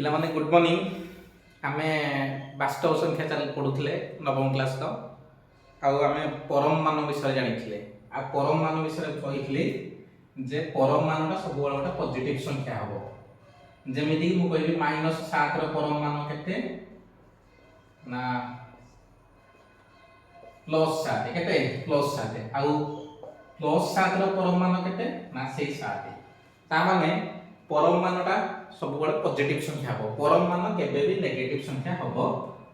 पिला माने good morning. आमे वास्तव संख्या चल पढुथिले नवम क्लास तो आमे परम मान विषय जानिथिले आ परम मान विषय कहिथिले जे परम मानटा सब गोटा पॉजिटिव संख्या हबो। जेमिति मु कहबी -7 रो परम मान केते ना +7 केते +7 आउ +7 रो परम मान केते ना सेई 7 ता माने परम मानटा सब गोटे पॉजिटिव संख्या हो। परम मान केबे भी नेगेटिव संख्या होबो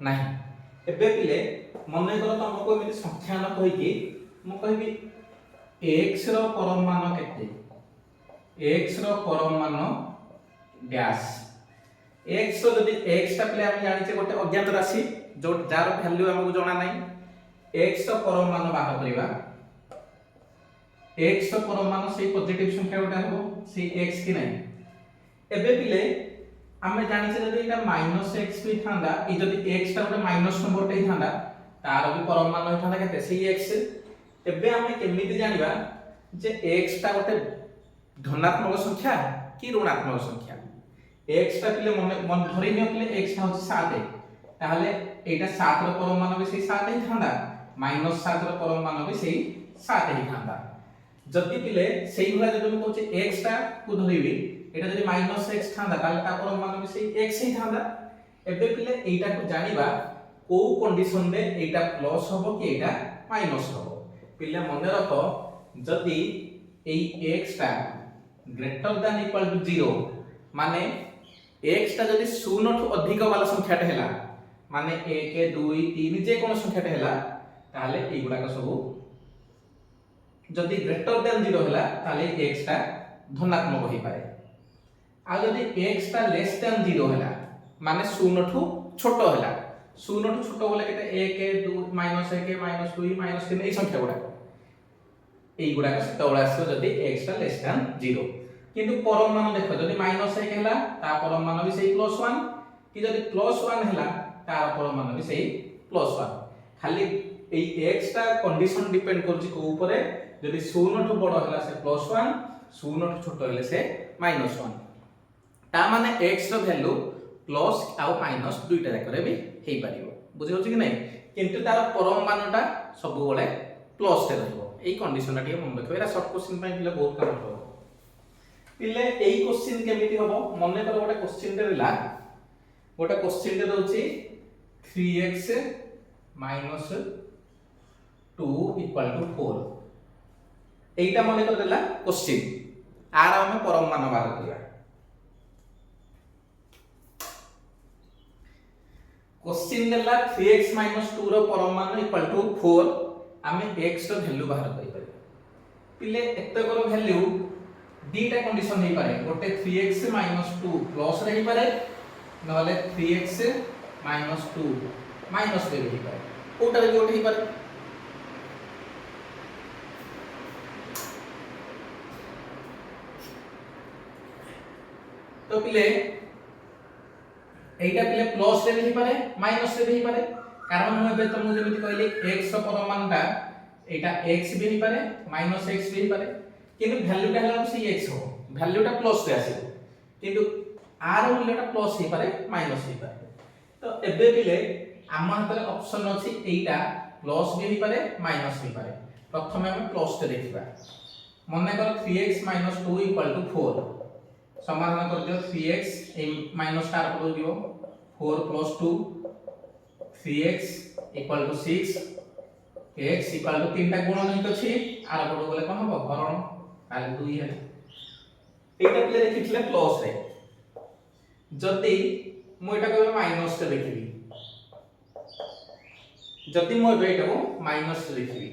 नाही। एबे पिले मन कर तुमको एमि संख्या न कहि कि मु कहबी x रो परम मान केते x रो परम मान डैश x रो जदि x ता पिले हम जानि छे गोटे अज्ञात राशि जो जार वैल्यू हमकु जणा नाही। x रो परम मान बाहर करिवा x रो परम मान सेही पॉजिटिव संख्या गोटे हो सेही x कि नाही। एबे पिले आमे जानि छे जदि एटा -x भी थांदा ई जदि x ता गोटे माइनस नंबर टे थांदा तार भी परम मान होई थांदा केते सेही x। एबे आमे केमिति जानिबा जे x ता गोटे धनात्मक संख्या कि ऋणात्मक संख्या। x ता पिले मन धरि नियो पिले x ता होची 7 ताहले एटा 7 रो परम मान भी सेही 7 ही थांदा -7 रो परम मान भी सेही 7 ही थांदा। जति पिले सेही भला जदि हम कहूचे x ता को धरिबी एटा जदि -x थांदा ताले ता परम मान भी सेही x ही थांदा। एबे पिले एटा को जानिबा को कंडीशन रे एटा प्लस होबो कि एटा माइनस होबो। पिले मने रखो जदि एई x ता ग्रेटर देन इक्वल टू 0 माने x ता जदि 0 ठु अधिक वाला संख्या टे हैला माने 1 2 3 जे कोन संख्या टे हैला ताले एई गुडा का सब जदि ग्रेटर देन 0 हैला ताले x ता धनात्मक होई पारे। आ जदि x ता लेस देन 0 हैला माने 0 ठु छोटो हैला 0 ठु छोटो बोले केते 1 2 -1 -2 -3 ए संख्या गुडा एई गुडा का तवळा आसो जदि x ता लेस देन 0। किंतु परम मान देखो जदि -1 हैला ता परम मान भी सेही +1 कि जदि +1 हैला ता परम मान भी सेही +1। खाली एई x ता कंडीशन डिपेंड करछि को ऊपर जदि 0 ठु बडो हैला से +1 0 ठु छोटो हैले से -1 ता माने x रो वैल्यू प्लस आ माइनस दुईटा जाकरे भी हेई परिबो। बुझि होछि कि नै किंतु तार परम मानटा सब गोले प्लस ते रहबो। एई कंडीशन टी मन रखबो। एरा शॉर्ट क्वेश्चन पई पिले बहुत काम हो पिले। एई क्वेश्चन केमिति होबो मने कर गोटे क्वेश्चन रे ला गोटे क्वेश्चन रे रहउछि 3x - 2 = 4 एईटा मने कर देला क्वेश्चन आर हम परम मान बाहर करिया। क्वेश्चन देला 3x - 2 रो परम मान = 4 आमे x रो वैल्यू बाहर करि पारे। पिले एते कर वैल्यू दीटा कंडीशन हे पारे गोटे 3x - 2 प्लस रे हे पारे नले 3x - 2 माइनस रे हे पारे कोटा रे गोटे हे पारे। तो पिले एटा पिले प्लस रे भी पारे माइनस रे भी पारे कारण मु एबे तुमु जेमिति कहली x रो परम मानटा एटा x भी ही पारे -x भी ही पारे किंतु वैल्यूटा हला से x हो वैल्यूटा प्लस रे आसीबो किंतु r मूल्यटा प्लस ही पारे माइनस ही पारे। तो एबे पिले आम हातरे ऑप्शन अछि एटा प्लस भी ही पारे माइनस भी पारे। प्रथमे हम प्लस ते देखिबा मने कर 3x - 2 = 4 समाधान कर दियो 3x ए माइनस तार पड़ दियो 4 + 2 3x = 6 x = 3 टा गुण नहीं अछि आर पड़ गले कोन हो हरण ताले 2 है एटा प्ले देखिथिले प्लस रे जदी मु एटा कहबे माइनस ते देखिबी जदी मु एटा को माइनस देखिबी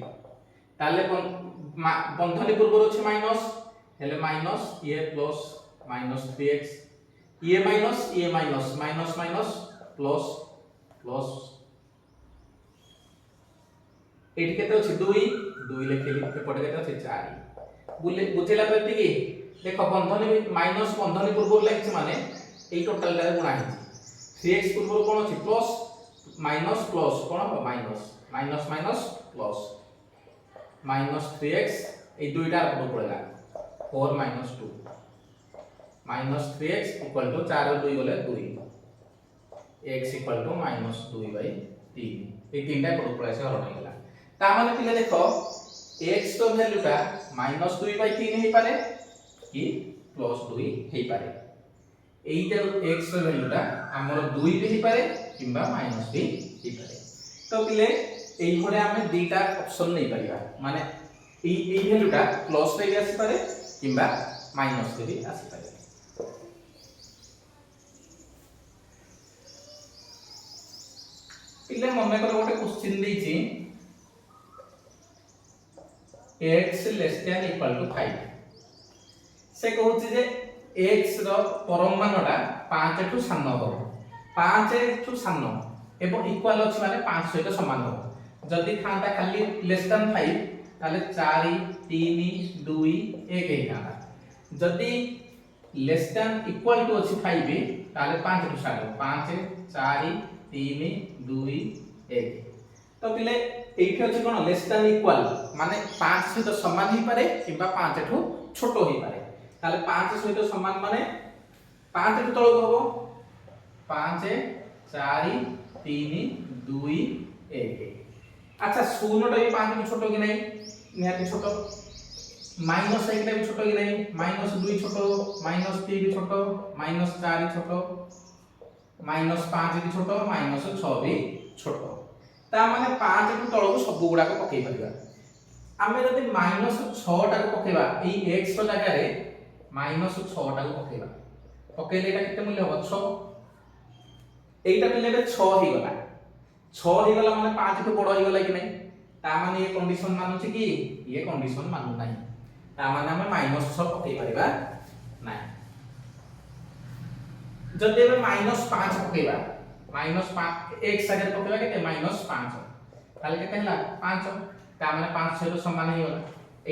ताले बंधनी पूर्व अछि माइनस हेले माइनस ये प्लस -3x ये माइनस माइनस प्लस प्लस एठी केते अछि 2 लेखेली एपटे केते अछि 4 बुझेला तो एति देखो बंधनी माइनस बंधनी पूर्व लागछि माने एई टोटल टा गुणा हिची 3x पूर्व कोन अछि प्लस माइनस प्लस कोन हो माइनस प्लस -3x ए दुईटा पड़ पड़ेला 4 - 2 -3x = 4 2 गले 2 x इक्वल टू -2/3 এই তিনটা কোড পড়ে আসে হরণ হইলা তা মানে পিলে দেখো x তো ভ্যালুটা -2/3 হেই পারে কি +2 হেই পারে এইটা x ର ভ্যালুটা ଆମର 2 ବି ହେଇ ପାରେ কিংবা -2 ହେଇ ପାରେ তো পিলে এই ঘরে আমি দুইটা অপশন নেই পারিবা মানে এই ভ্যালুটা প্লাস রে भी আসি পারে কিংবা মাইনাস রে भी আসি পারে পিলে মনে করো ଗୋଟେ क्वेश्चन ଦେଇଛି x less than equal to 5 से कहूची जे x ର ପରମ ମାନଟା 5 ଠୁ ସାନ ହେବ 5 ଠୁ ସାନ ଏବଂ ଇକ୍ୱାଲ ଅଛି ମାନେ 5 ସହିତ ସମାନ ହେବ ଯଦି ଥାନ୍ତା ଖାଲି less than 5 ତାହେଲେ 4 3 2 1 ହେଇଥାନ୍ତା ଯଦି less than equal to ଅଛି 5 ତାହେଲେ 5 ଠୁ ସାନ 5 4 3 2 1 तो पिले एठी अछि कोन लेस देन इक्वल माने 5 सहित समान ही पारे किबा 5 ठो छोटो ही पारे ताले 5 सहित समान माने 5 ठो तळक हबो 5 4 3 2 1 अच्छा शून्यटा भी 5 ठो छोटो कि नहीं निहाती छोटो माइनस 1 टा भी छोटो कि नहीं -2 छोटो -3 भी छोटो -4 छोटो -5 भी छोटो -6 भी छोटो ता माने 5 टु तळको सब गुडा को पकेइ परिबा आमे जदि -6 टा को पकेबा ई x रो जागा रे -6 टा को पकेबा पकेले एटा केते मूल्य हो 6 एटा पिले 6 ही गला 6 ही गला माने 5 टु बड़ ही गला कि नहीं ता माने ये कंडीशन मानुछि कि ये कंडीशन मानु नाही ता माने हमें -6 पकेइ परिबा नाही जदि हमें -5 पकेबा -5 एक सागर पकेबा केते -5 ताले केते हला 5 ता माने 5 सहित समान ही होला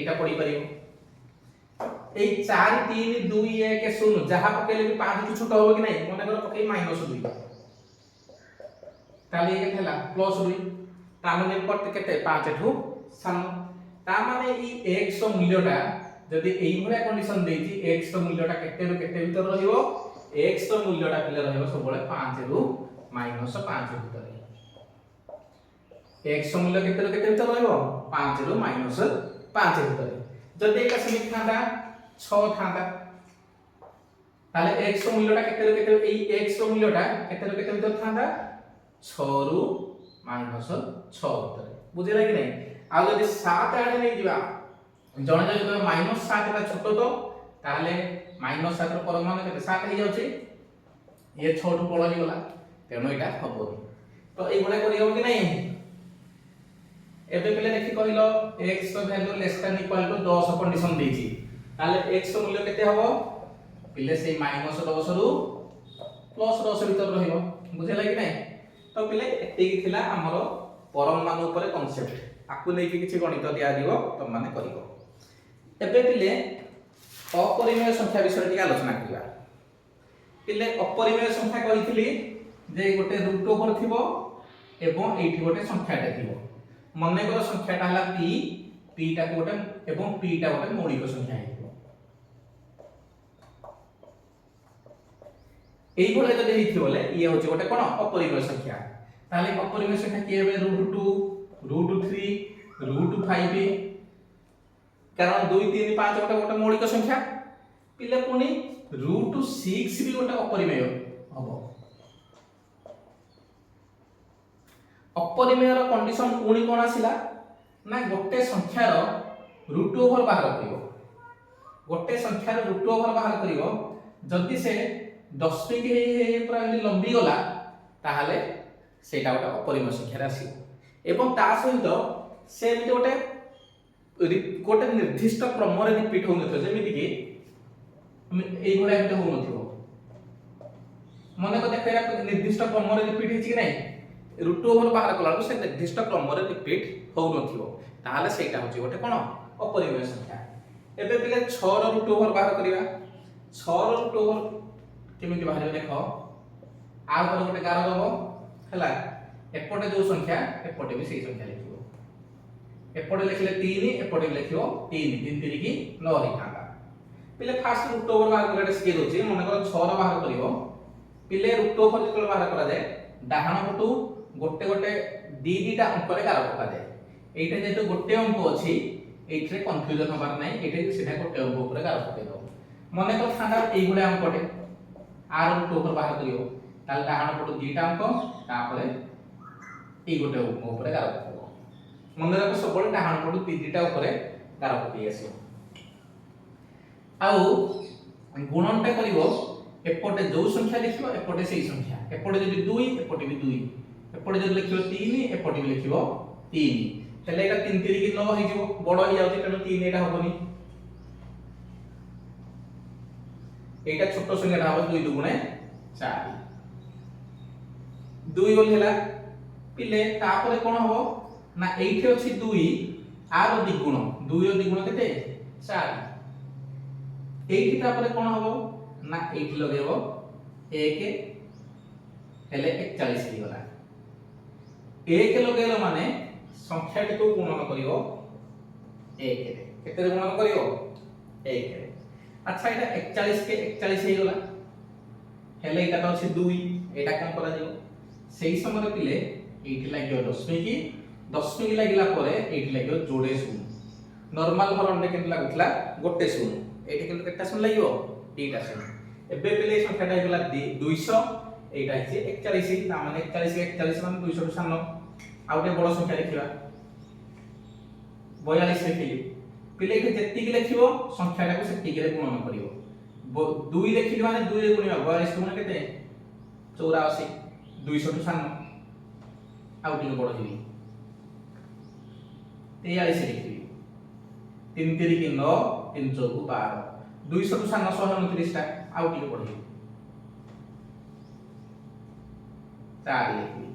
एटा पड़ी परियो ए 4 3 2 1 0 जहा पकेले भी 5 टु छोटो हो कि नहीं मने करो पकेई -2 ताले केते हला +2 ता माने पड़ते केते 5 ठु सान ता माने ई x रो मूल्यटा जदि एई भलिया कंडीशन देछि x रो मूल्यटा केते रो केते भीतर रहिबो x रो मूल्यटा पिले रहिबो सब बळे 5 रु -5 भीतर x मूल्य केते केते भीतर रहइबो 5 रु -5 भीतर जदि एका समीक थांदा 6 थांदा ताले x मूल्यटा केते केते एई x मूल्यटा केते केते भीतर थांदा 6 रु -6 भीतर बुझिला कि नहीं आ जदि 7 आडे नै जिबा जणे जदि -7 टा छोटो तो ताले -7 रो परमान केते 7 हे जाउची ये 6 टु बड़ ही गला तेनो एटा हबोनी तो एई भले करि हो कि नहीं एबे पहिले देखि कहिलो x रो value less than equal to 10 condition देछि ताले x रो मूल्य केते हबो पहिले सेई -10 रु +10 भीतर रहिबो बुझिला कि नहीं तो पहिले एते कि थिला हमरो परम मान ऊपर कांसेप्ट आकु नै कि किछि गणित दिया दिबो त माने करिवो एबे पहिले अपरिमेय संख्या विषय टिक आलोचना करिया पहिले अपरिमेय संख्या कहिथिली जे गोटे रूट ओवर थिबो एवं एठी गोटे संख्याटा थिबो मने करो संख्याटा हला p टा गोटे एवं p टा गोटे मौलिक संख्या हेथिबो एई भले जदि हेथिबो ले ये होची गोटे कोन अपरिमेय संख्या ताले अपरिमेय संख्या के हेबे √2 √3 √5 कारण 2 3 5 गोटे गोटे मौलिक संख्या पिले पुनी √6 भी गोटे अपरिमेय हबो अपरिमेय रो कंडीशन पुनी कोन आसिला ना गोटे संख्या रो रूट ओवर बाहर करिवो गोटे संख्या रो रूट ओवर बाहर करिवो जदी से 10 पिक हे पूरा लंबी गला ताहाले सेटा गोटे अपरिमेय संख्या रे आसीबो एवं ता सहित से गोटे गोटे निर्दिष्ट क्रम रे रिपीट हो नथो जेमिति कि एई भले एते हो नथिबो मने को देखैरा निर्दिष्ट क्रम रे रिपीट हिची कि नहीं रूट ओवर बाहर कला से निर्दिष्ट क्रम रे रिपीट हो नथिबो ताहाले सेटा होची गोटे कोन अपरिमेय संख्या एबे पिले 6 रो रूट ओवर बाहर करिवा 6 रो रूट ओवर केमिति बाहर देखो आ ऊपर गोटे गार दबो हला एपटे जो संख्या एपटे भी सेही संख्या लिखिबो एपटे लिखले 3 एपटे लिखिबो 3 3 3 की 9 हि थांगा पिले फास्ट रूट ओवर बाहर करले स्केल होची मने कर 6 रो बाहर करिवो पिले रूट ओवर जतल बाहर करा जाय डाहाण पटू गोटे गोटे दी दीटा अंक रे गार पका जाए एटा जेतु गोटे अंक अछि एठरे कंफ्यूजन हबार नै एठे सीधा गोटे अंक ऊपर गार पके दो मने कर थांडा एई गुडा अंकटे आर रूट ऊपर बाहर करियो ताल डाहाण पटू दीटा अंक तापरे एई गोटे अंक ऊपर गार पको मने रख सबले डाहाण पटू दीटा ऊपर गार पके आसी आउ गुणनटा करिवो एपटे जो संख्या लिखिबो एपटे सेही संख्या एपटे जदि 2 एपटे भी 2 एपटे जदि लिखिबो 3 एपटे भी लिखिबो 3 तले एटा 3 3 की 9 हो जिवो बड़ हो जाउती तने 3 एटा होबनी एटा छोटो संख्याटा हो 2 दुगुणे 4 2 बोल हैला पिले तापरे कोन हो ना एठी अछि 2 आर द्विगुण 2 रो द्विगुण केते 4 एठी तापरे कोन हो ना एठी लगेबो 1 हेले 41 ही गला 1 लगेलो माने संख्याटी को गुणन करियो 1 रे केते गुणन करियो 1 रे अच्छा एटा 41 के 41 हे गला हेले एटा तो अछि 2 एटा कोन करा जिवो सेही समय पिले एठी लागियो दशमिक लागिला परे एठी लागियो जोडे शून्य नॉर्मल हरण रे केन लागुतला गोटे शून्य एठी केन केटा शून्य लागियो दीटा शून्य एबे पिले संख्याटा हेगला 200 एटा हिचे 41 ता माने 41 के 41 माने 200 रु सानो आउटे बड़ संख्या लिखिबा 42 लिखिली पिले के जेति के लिखिबो संख्याटा को सेति के गुणन करिवो 2 लिखिली माने 2 रे गुणिबा 42 गुण केते 84 200 रु सानो आउटे बड़ हिबी 43 लिखिबी 3 3 की 9 3 4 को 12 200 रु सानो 129 टा आउटे बड़ हिबी 4 लिखिबी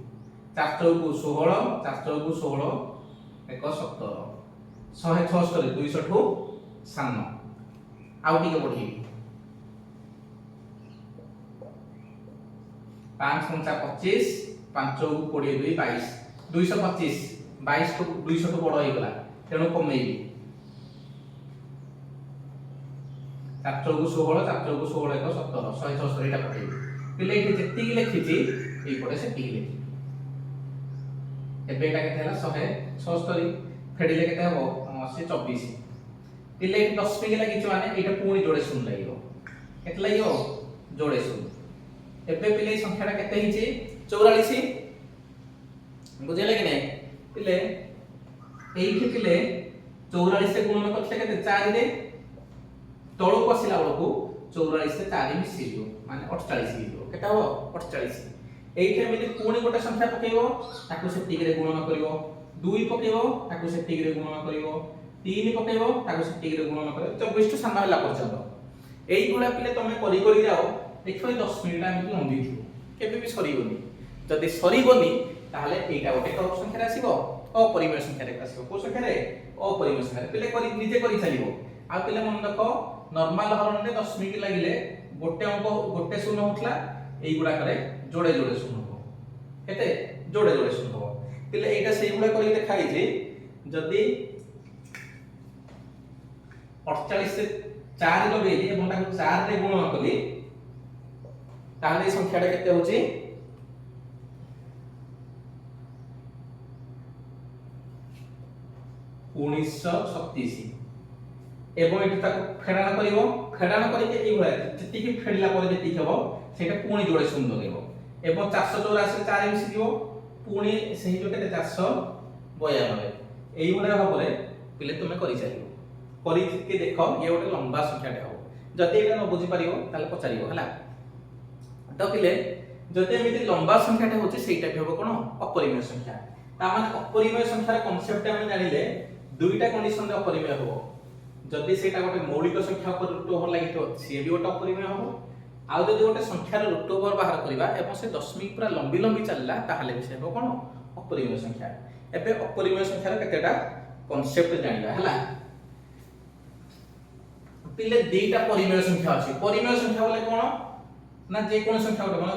4 को 16 4 को 16 एक 17 176 200 ठो सानो आउ टिके बढ़ी 5 5 25 5 को 20 2 22 225 22 को 200 तो बड़ हो गला तेणु कमेइबी 4 को 16 4 को 16 एक 17 176 एटा पठेइबी पिले एठी जेति की लिखिची एई पडे सेति की लिखि एबे एटा केते हला 176 फेडिले केते हबो 24 पिले एठी 10 पिके लागिची माने एटा पूरी जोडे शून्य लागियो केते लागियो जोडे शून्य एबे पिले संख्याटा केते हिची 44 बुझेले कि नै पिले एठी पिले 44 से गुणन करथले केते 4 रे तळो पसिला बळकू 44 से 4 मिसी दियो माने 48 दियो केता हो 48 एठी एमिति पूरी गोटे संख्या पकेइबो ताकू सेति रे गुणन करिवो 2 पकेइबो ताकू सेति रे गुणन करिवो 3 पकेइबो ताकू सेति रे गुणन करिवो 24 टु साना हला पर्यंत एई गुला पिले तमे करि करि जाओ देखो 10 मिनिट एमिति लंबी थिबो केबे भी सरीबोनी जदि सरीबोनी ताहले एटा गोटे क्रम संख्या रे आसीबो अपरिमेय संख्या रे आसीबो को संख्या रे अपरिमेय संख्या रे पिले करि निजे करि चलिबो आ पिले मन देखो नॉर्मल हरण रे 10 मिनिट लागिले गोटे अंक गोटे शून्य होतला एई गुडा करे जोडे जोडे शून्य हो केते जोडे जोडे शून्य हो पिले एटा सेई गुडा करि देखाई जे जदी 48 से 4 लगेली एवं ताको 4 रे गुणन कली ताहले संख्याटा केते होची 1937 एवं एटा ताको फेडान करिवो फेडान करिके एई भला जति कि फेडला पर जति हबो सेटा पुणी जोडे शून्य लगेबो एवं 484 4 मिसी दियो पुणी सही जो केते 492 एई भला भाबरे पिले तुमे करि चलियो करि के देखो ये गोटे लंबा संख्याटे हो जति एटा न बुझी परियो ताले पचारियो हला तो पिले जति एमिति लंबा संख्याटे होची सेटा भी हबो कोन अपरिमेय संख्या ता माने अपरिमेय संख्यार कांसेप्ट हम जानिले दुईटा कंडीशन रे अपरिमेय हबो जदि सेटा गोटे मौलिक संख्या पर रूट ओवर लागि तो से भी गोटे अपरिमेय हबो आ जदि गोटे संख्यार रूट ओवर बाहर करबा एवं से दशमिक पूरा लंबी लंबी चलला ताहाले भी से हबो कोन अपरिमेय संख्या एबे अपरिमेय संख्यार केतेटा कांसेप्ट जानिबा हला पिले दुईटा परिमेय संख्या अछि परिमेय संख्या बोले कोन ना जे कोन संख्या गोटे मन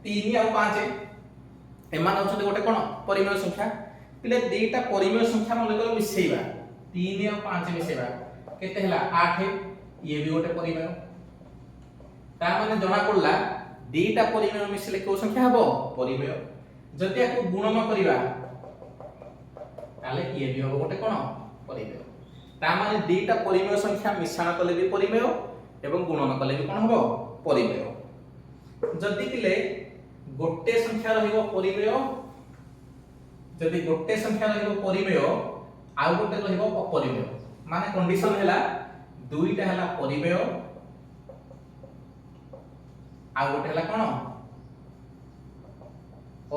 3 और 5 एमान होछते गोटे कोन परिमेय संख्या पिले दुईटा परिमेय संख्या मन कर मिसेइबा 3 और 5 मिसेइबा केते हला 8 ये भी गोटे परिमेय ता माने जणा पड़ला दीटा परिमेय मिसिले को संख्या हबो परिमेय जदि याको गुणन करिबा ताले ये भी हबो गोटे कोन परिमेय ता माने दीटा परिमेय संख्या मिश्रण कले भी परिमेय एवं गुणन कले भी कोन हबो परिमेय जदि पिले गोटे संख्या रहिबो परिमेय जदि गोटे संख्या रहिबो परिमेय आ गोटे रहिबो अपरिमेय माने कंडीशन हैला दुईटा हैला परिमेय आ गोटे हैला कोन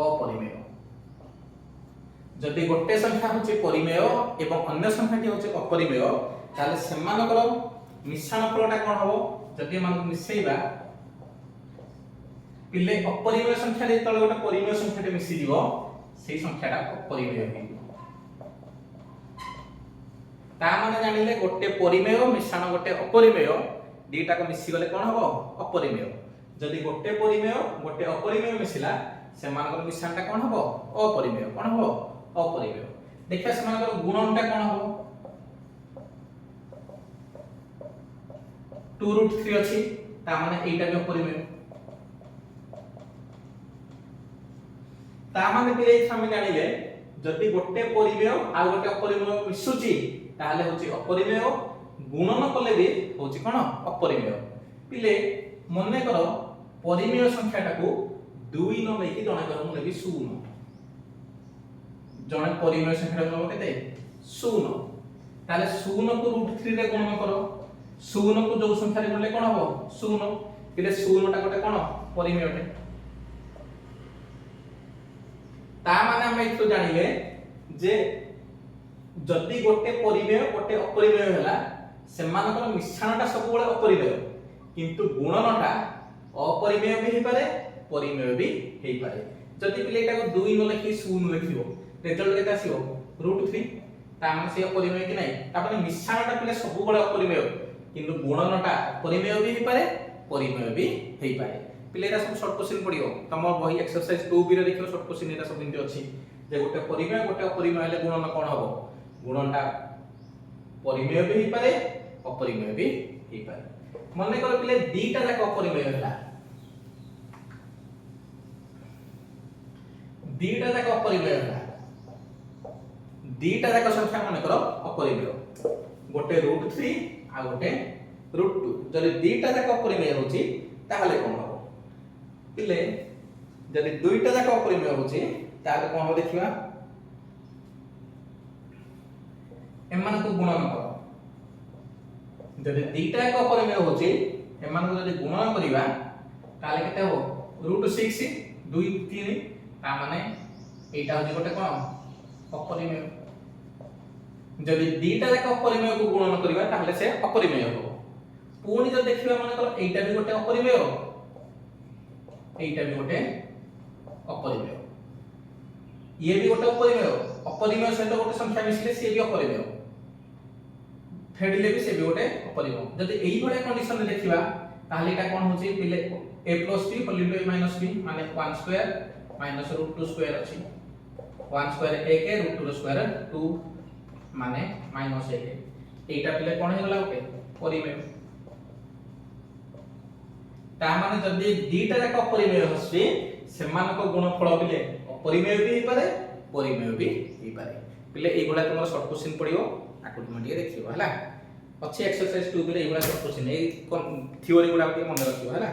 अपरिमेय जदि गोटे संख्या होचे परिमेय एवं अन्य संख्याटी होचे अपरिमेय ताले सेमानकर मिश्रण फलटा कोन हबो जदि मान मिसेइबा पिले अपरिमेय संख्या रे तळे गोटे परिमेय संख्याटे मिसि दिबो सेही संख्याटा अपरिमेय हेबो ता माने जानिले गोटे परिमेय मिश्रण गोटे अपरिमेय दीटा को मिसि गले कोन हबो अपरिमेय जदि गोटे परिमेय गोटे अपरिमेय मिसिला सेमानकर मिश्रणटा कोन हबो अपरिमेय कोन हबो अपरिमेय देखिया सेमानकर गुणनटा कोन हबो 2√3 अछि ता माने एटा भी अपरिमेय ता माने पिले हम जानिले जदि गोटे परिमेय आ गोटे अपरिमेय मिसुची ताले होची अपरिमेय गुणन कले भी होची कोन अपरिमेय पिले मने करो परिमेय संख्याटा को 2 न लेकि जणे कर मु लेबी 0 जणे परिमेय संख्या नबो केते 0 ताले 0 को √3 रे गुणन करो 0 को जो संख्या रे गुणले कोन हबो 0 पिले 0 टा गोटे कोन परिमेयटे ता माने हम इतो जानिले जे जदि गोटे परिमेय गोटे अपरिमेय हैला सेमानकर मिश्रणटा सब बेले अपरिमेय किंतु गुणनटा अपरिमेय भी हे पारे परिमेय भी हे पारे जदि पिलेटा को 2 न लिखि 0 लिखिबो रिजल्ट केता आसीबो √3 ता माने से अपरिमेय कि नाही तापने मिश्रणटा पिले सब बेले अपरिमेय किंतु गुणनटा परिमेय भी हे पारे परिमेय भी हे पारे पिलेरा सब शॉर्ट क्वेश्चन पडियो तम बही एक्सरसाइज 2 बी रे देखियो शॉर्ट क्वेश्चन एटा सब इनते अछि जे गोटे परिमेय गोटे अपरिमेय ले गुणन कोन हबो गुणनटा परिमेय भी हे पारे अपरिमेय भी हे पारे माने कर पिले दीटा जाक अपरिमेय हैला दीटा जाक अपरिमेय हैला दीटा जाक संख्या माने कर अपरिमेय गोटे √3 आ गोटे √2 जदि दीटा जाक अपरिमेय होची ताहले कोन हबो पिले जदि दुईटा जाक अपरिमेय होची ताहले कोन हो देखिबा एमान को गुणन कर जदि दीटा जाक अपरिमेय होची एमान को जदि गुणन करिबा ताले केते हो √6 2 3 ता माने एटा होची गोटे कोन अपरिमेय जदि दीटा जाक अपरिमेय को गुणन करिबा ताहले से अपरिमेय हो पुणी जदि देखिबा माने कर एटा भी गोटे अपरिमेय एटा भी गोटे अपरिमेय ये भी गोटे अपरिमेय सहित गोटे संख्या मिसले से भी अपरिमेय फेडिले भी से भी गोटे अपरिमेय जदि एई भले कंडीशन रे देखिबा ताहले एटा कोन होची पिले a + b whole into a - b माने 1 स्क्वायर माइनस √2 स्क्वायर अछि 1 स्क्वायर 1 √2 स्क्वायर 2 माने -1 एटा पिले कोन हे गला गोटे परिमेय ता माने जदि दीटा जाक अपरिमेय हस्बे सेमान को गुणफल पिले अपरिमेय भी हे पारे परिमेय भी हे पारे पिले ए गुला तुमर शॉर्ट क्वेश्चन पडियो आकु तुम टिके देखियो हला अच्छी एक्सरसाइज 2 बिले ए गुला शॉर्ट क्वेश्चन ए थ्योरी गुला के मन रखियो हला।